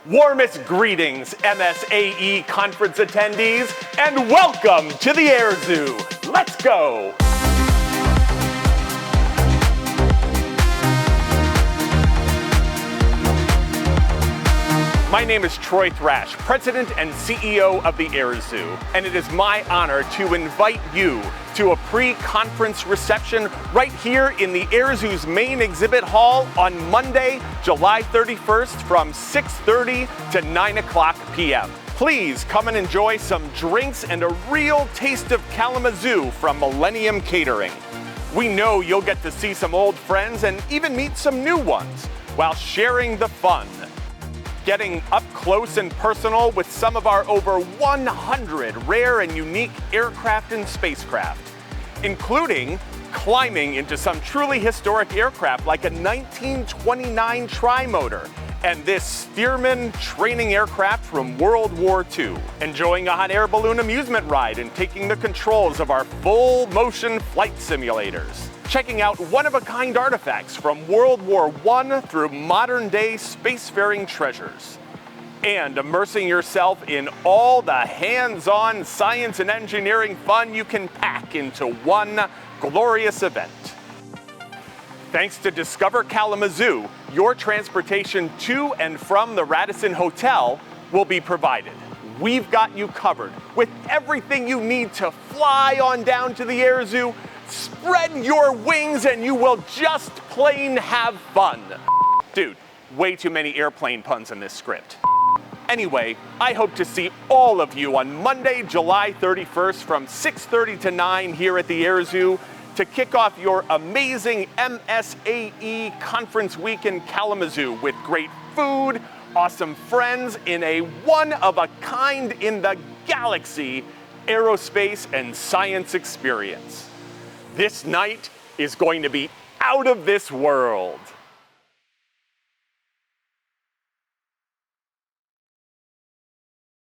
Warmest greetings, MSAE conference attendees, and welcome to the Air Zoo. Let's go! My name is Troy Thrash, President and CEO of the Air Zoo, and it is my honor to invite you to a pre-conference reception right here in the Air Zoo's main exhibit hall on Monday, July 31st from 6:30 to 9 o'clock p.m. Please come and enjoy some drinks and a real taste of Kalamazoo from Millennium Catering. We know you'll get to see some old friends and even meet some new ones while sharing the fun. Getting up close and personal with some of our over 100 rare and unique aircraft and spacecraft, including climbing into some truly historic aircraft like a 1929 tri-motor and this Stearman training aircraft from World War II, enjoying a hot air balloon amusement ride and taking the controls of our full motion flight simulators, checking out one-of-a-kind artifacts from World War I through modern-day spacefaring treasures, and immersing yourself in all the hands-on science and engineering fun you can pack into one glorious event. Thanks to Discover Kalamazoo, your transportation to and from the Radisson Hotel will be provided. We've got you covered with everything you need to fly on down to the Air Zoo. Spread your wings and you will just plain have fun. Dude, way too many airplane puns in this script. Anyway, I hope to see all of you on Monday, July 31st from 6:30 to 9 here at the Air Zoo to kick off your amazing MSAE conference week in Kalamazoo with great food, awesome friends, in a one-of-a-kind in the galaxy aerospace and science experience. This night is going to be out of this world.